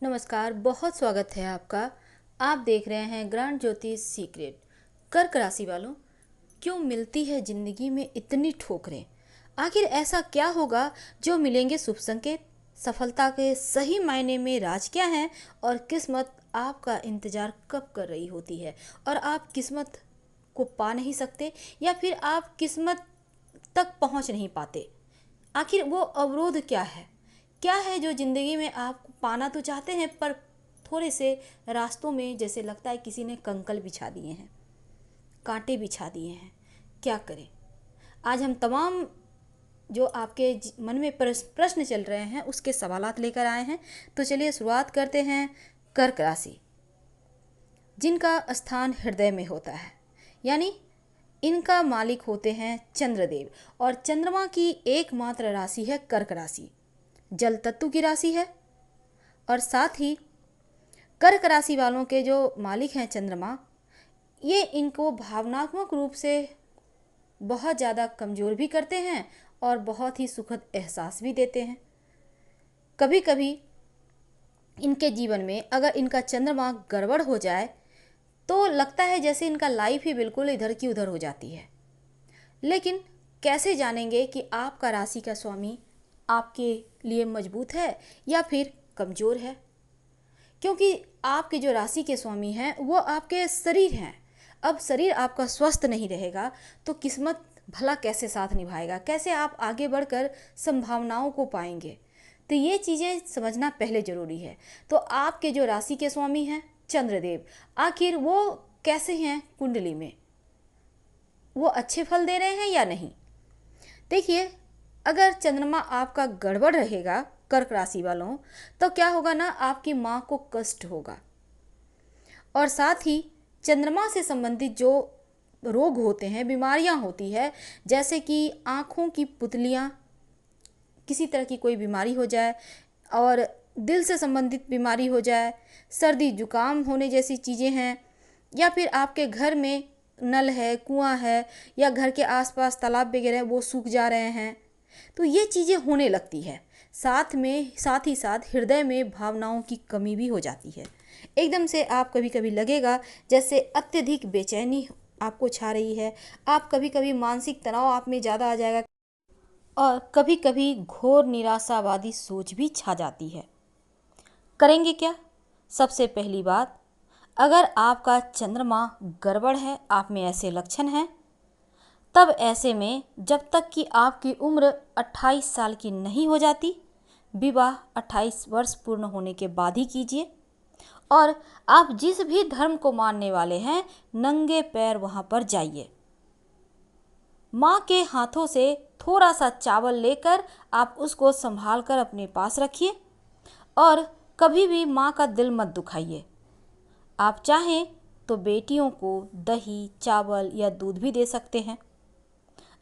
नमस्कार, बहुत स्वागत है आपका। आप देख रहे हैं ग्रांड ज्योतिष सीक्रेट। कर्क राशि वालों, क्यों मिलती है जिंदगी में इतनी ठोकरें? आखिर ऐसा क्या होगा जो मिलेंगे शुभ संकेत? सफलता के सही मायने में राज क्या है? और किस्मत आपका इंतजार कब कर रही होती है और आप किस्मत को पा नहीं सकते, या फिर आप किस्मत तक पहुंच नहीं पाते? आखिर वो अवरोध क्या है? क्या है जो ज़िंदगी में आप पाना तो चाहते हैं, पर थोड़े से रास्तों में जैसे लगता है किसी ने कंकल बिछा दिए हैं, कांटे बिछा दिए हैं। क्या करें? आज हम तमाम जो आपके मन में प्रश्न चल रहे हैं उसके सवालात लेकर आए हैं। तो चलिए शुरुआत करते हैं। कर्क राशि, जिनका स्थान हृदय में होता है, यानी इनका मालिक होते हैं चंद्रदेव, और चंद्रमा की एकमात्र राशि है कर्क राशि। जल तत्व की राशि है, और साथ ही कर्क राशि वालों के जो मालिक हैं चंद्रमा, ये इनको भावनात्मक रूप से बहुत ज़्यादा कमज़ोर भी करते हैं और बहुत ही सुखद एहसास भी देते हैं। कभी कभी इनके जीवन में अगर इनका चंद्रमा गड़बड़ हो जाए तो लगता है जैसे इनका लाइफ ही बिल्कुल इधर की उधर हो जाती है। लेकिन कैसे जानेंगे कि आपका राशि का स्वामी आपके लिए मजबूत है या फिर कमज़ोर है? क्योंकि आपके जो राशि के स्वामी हैं वो आपके शरीर हैं। अब शरीर आपका स्वस्थ नहीं रहेगा तो किस्मत भला कैसे साथ निभाएगा? कैसे आप आगे बढ़कर संभावनाओं को पाएंगे? तो ये चीज़ें समझना पहले ज़रूरी है। तो आपके जो राशि के स्वामी हैं चंद्रदेव, आखिर वो कैसे हैं कुंडली में? वो अच्छे फल दे रहे हैं या नहीं? देखिए, अगर चंद्रमा आपका गड़बड़ रहेगा कर्क राशि वालों, तो क्या होगा ना, आपकी माँ को कष्ट होगा। और साथ ही चंद्रमा से संबंधित जो रोग होते हैं, बीमारियां होती है, जैसे कि आँखों की पुतलियाँ, किसी तरह की कोई बीमारी हो जाए, और दिल से संबंधित बीमारी हो जाए, सर्दी जुकाम होने जैसी चीज़ें हैं, या फिर आपके घर में नल है, कुआं है, या घर के आसपास तालाब वगैरह वो सूख जा रहे हैं, तो ये चीज़ें होने लगती है। साथ ही साथ हृदय में भावनाओं की कमी भी हो जाती है। एकदम से आप कभी कभी लगेगा जैसे अत्यधिक बेचैनी आपको छा रही है। आप कभी कभी मानसिक तनाव आप में ज़्यादा आ जाएगा, और कभी कभी घोर निराशावादी सोच भी छा जाती है। करेंगे क्या? सबसे पहली बात, अगर आपका चंद्रमा गड़बड़ है, आप में ऐसे लक्षण हैं, तब ऐसे में जब तक कि आपकी उम्र 28 साल की नहीं हो जाती, विवाह 28 वर्ष पूर्ण होने के बाद ही कीजिए। और आप जिस भी धर्म को मानने वाले हैं, नंगे पैर वहां पर जाइए। माँ के हाथों से थोड़ा सा चावल लेकर आप उसको संभाल कर अपने पास रखिए, और कभी भी माँ का दिल मत दुखाइए। आप चाहें तो बेटियों को दही, चावल या दूध भी दे सकते हैं।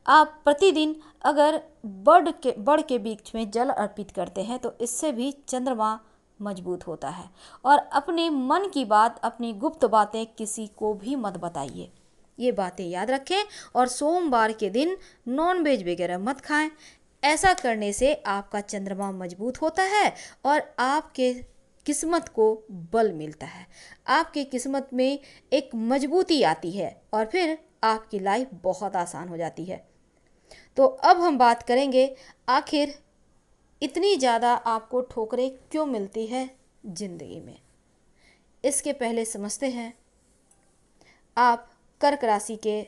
आप प्रतिदिन अगर बड़ के बीच में जल अर्पित करते हैं तो इससे भी चंद्रमा मजबूत होता है। और अपने मन की बात, अपनी गुप्त बातें किसी को भी मत बताइए। ये बातें याद रखें, और सोमवार के दिन नॉनवेज वगैरह मत खाएं। ऐसा करने से आपका चंद्रमा मजबूत होता है और आपके किस्मत को बल मिलता है। आपके किस्मत में एक मजबूती आती है और फिर आपकी लाइफ बहुत आसान हो जाती है। तो अब हम बात करेंगे, आखिर इतनी ज़्यादा आपको ठोकरें क्यों मिलती है ज़िंदगी में? इसके पहले समझते हैं आप कर्क राशि के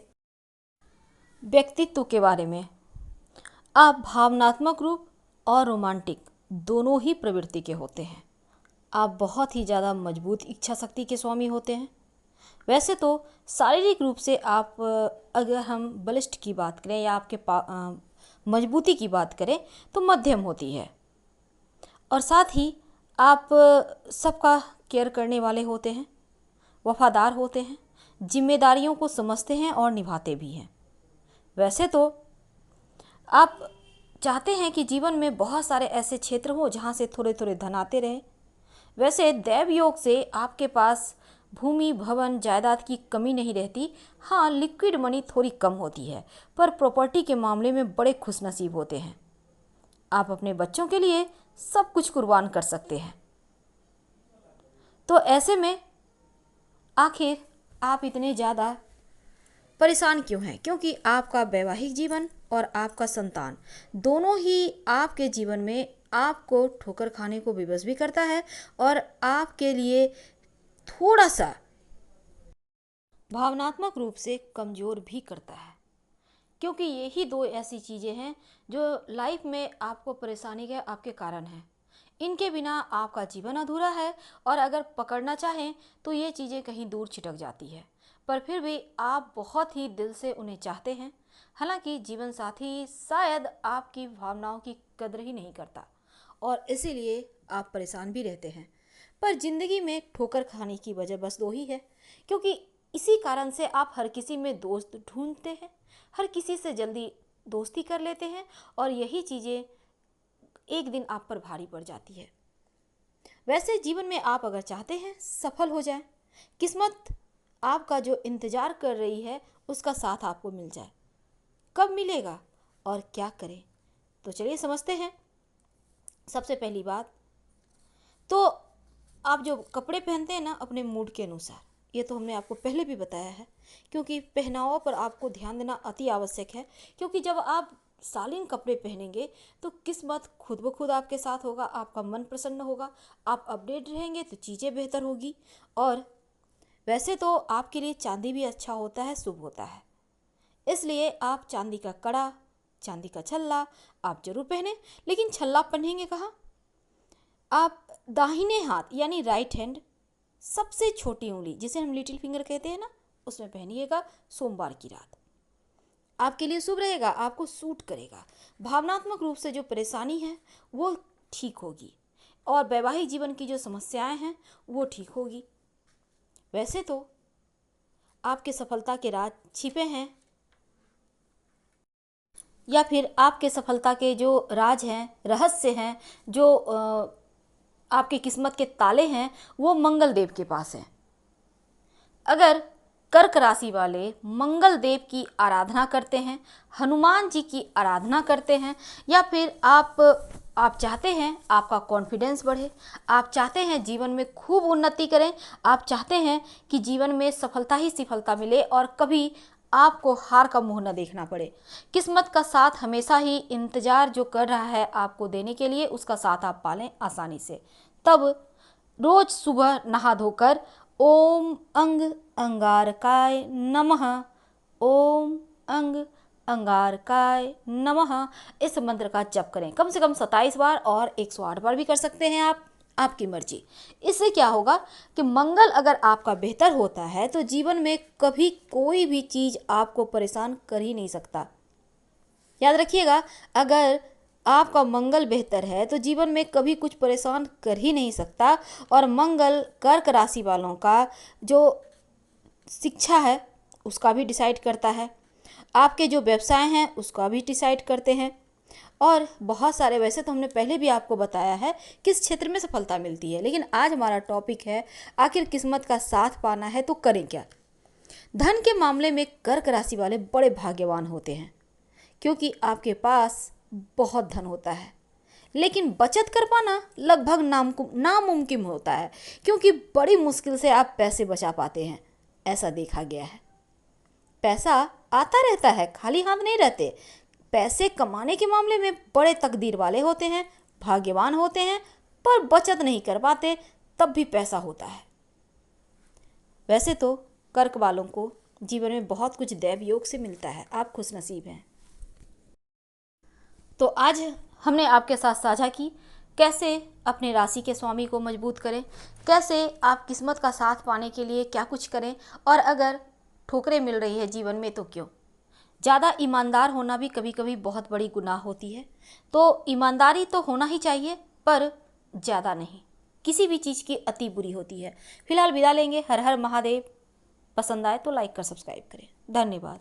व्यक्तित्व के बारे में। आप भावनात्मक रूप और रोमांटिक दोनों ही प्रवृत्ति के होते हैं। आप बहुत ही ज़्यादा मजबूत इच्छा शक्ति के स्वामी होते हैं। वैसे तो शारीरिक रूप से आप, अगर हम बलिष्ठ की बात करें या आपके मजबूती की बात करें, तो मध्यम होती है। और साथ ही आप सबका केयर करने वाले होते हैं, वफादार होते हैं, जिम्मेदारियों को समझते हैं और निभाते भी हैं। वैसे तो आप चाहते हैं कि जीवन में बहुत सारे ऐसे क्षेत्र हो जहाँ से थोड़े थोड़े धन आते रहे। वैसे दैव योग से आपके पास भूमि, भवन, जायदाद की कमी नहीं रहती। हाँ, लिक्विड मनी थोड़ी कम होती है, पर प्रॉपर्टी के मामले में बड़े खुशनसीब होते हैं। आप अपने बच्चों के लिए सब कुछ कुर्बान कर सकते हैं। तो ऐसे में आखिर आप इतने ज़्यादा परेशान क्यों हैं? क्योंकि आपका वैवाहिक जीवन और आपका संतान दोनों ही आपके जीवन में आपको ठोकर खाने को विवश भी करता है और आपके लिए थोड़ा सा भावनात्मक रूप से कमज़ोर भी करता है। क्योंकि यही दो ऐसी चीज़ें हैं जो लाइफ में आपको परेशानी के आपके कारण हैं। इनके बिना आपका जीवन अधूरा है और अगर पकड़ना चाहें तो ये चीज़ें कहीं दूर छिटक जाती है, पर फिर भी आप बहुत ही दिल से उन्हें चाहते हैं। हालांकि जीवन साथी शायद आपकी भावनाओं की कदर ही नहीं करता और इसीलिए आप परेशान भी रहते हैं। पर ज़िंदगी में ठोकर खाने की वजह बस दो ही है, क्योंकि इसी कारण से आप हर किसी में दोस्त ढूंढते हैं, हर किसी से जल्दी दोस्ती कर लेते हैं और यही चीज़ें एक दिन आप पर भारी पड़ जाती है। वैसे जीवन में आप अगर चाहते हैं सफल हो जाए, किस्मत आपका जो इंतज़ार कर रही है उसका साथ आपको मिल जाए, कब मिलेगा और क्या करें, तो चलिए समझते हैं। सबसे पहली बात तो आप जो कपड़े पहनते हैं ना अपने मूड के अनुसार, ये तो हमने आपको पहले भी बताया है, क्योंकि पहनावा पर आपको ध्यान देना अति आवश्यक है। क्योंकि जब आप शालीन कपड़े पहनेंगे तो किस्मत खुद ब खुद आपके साथ होगा, आपका मन प्रसन्न होगा, आप अपडेट रहेंगे तो चीज़ें बेहतर होगी। और वैसे तो आपके लिए चांदी भी अच्छा होता है, शुभ होता है, इसलिए आप चांदी का कड़ा, चांदी का छल्ला आप जरूर पहने। लेकिन छल्ला पहनेंगे कहाँ? आप दाहिने हाथ यानी राइट हैंड सबसे छोटी उंगली जिसे हम लिटिल फिंगर कहते हैं ना, उसमें पहनिएगा सोमवार की रात। आपके लिए शुभ रहेगा, आपको सूट करेगा। भावनात्मक रूप से जो परेशानी है वो ठीक होगी और वैवाहिक जीवन की जो समस्याएं हैं वो ठीक होगी। वैसे तो आपके सफलता के राज छिपे हैं, या फिर आपके सफलता के जो राज हैं, रहस्य हैं, जो आपकी किस्मत के ताले हैं, वो मंगल देव के पास हैं। अगर कर्क राशि वाले मंगल देव की आराधना करते हैं, हनुमान जी की आराधना करते हैं, या फिर आप चाहते हैं आपका कॉन्फिडेंस बढ़े, आप चाहते हैं जीवन में खूब उन्नति करें, आप चाहते हैं कि जीवन में सफलता ही सफलता मिले और कभी आपको हार का मुंह न देखना पड़े, किस्मत का साथ हमेशा ही इंतजार जो कर रहा है आपको देने के लिए, उसका साथ आप पालें आसानी से। तब रोज सुबह नहा धोकर ओम अंग अंगारकाय नमः, ओम अंग अंगारकाय नमः इस मंत्र का जप करें कम से कम 27 बार, और 108 बार भी कर सकते हैं आप, आपकी मर्जी। इससे क्या होगा कि मंगल अगर आपका बेहतर होता है तो जीवन में कभी कोई भी चीज़ आपको परेशान कर ही नहीं सकता। याद रखिएगा, अगर आपका मंगल बेहतर है तो जीवन में कभी कुछ परेशान कर ही नहीं सकता। और मंगल कर्क राशि वालों का जो शिक्षा है उसका भी डिसाइड करता है, आपके जो व्यवसाय हैं उसका भी डिसाइड करते हैं, और बहुत सारे, वैसे तो हमने पहले भी आपको बताया है किस क्षेत्र में सफलता मिलती है, लेकिन आज हमारा टॉपिक है आखिर किस्मत का साथ पाना है तो करें क्या। धन के मामले में कर्क राशि वाले बड़े भाग्यवान होते हैं, क्योंकि आपके पास बहुत धन होता है, लेकिन बचत कर पाना लगभग नामुमकिन होता है, क्योंकि बड़ी मुश्किल से आप पैसे बचा पाते हैं, ऐसा देखा गया है। पैसा आता रहता है, खाली हाथ नहीं रहते। पैसे कमाने के मामले में बड़े तकदीर वाले होते हैं, भाग्यवान होते हैं, पर बचत नहीं कर पाते, तब भी पैसा होता है। वैसे तो कर्क वालों को जीवन में बहुत कुछ दैव योग से मिलता है, आप खुशनसीब हैं। तो आज हमने आपके साथ साझा की कैसे अपने राशि के स्वामी को मजबूत करें, कैसे आप किस्मत का साथ पाने के लिए क्या कुछ करें, और अगर ठोकरें मिल रही है जीवन में तो क्यों। ज़्यादा ईमानदार होना भी कभी कभी बहुत बड़ी गुनाह होती है, तो ईमानदारी तो होना ही चाहिए, पर ज़्यादा नहीं, किसी भी चीज़ की अति बुरी होती है। फिलहाल विदा लेंगे। हर हर महादेव। पसंद आए तो लाइक कर सब्सक्राइब करें। धन्यवाद।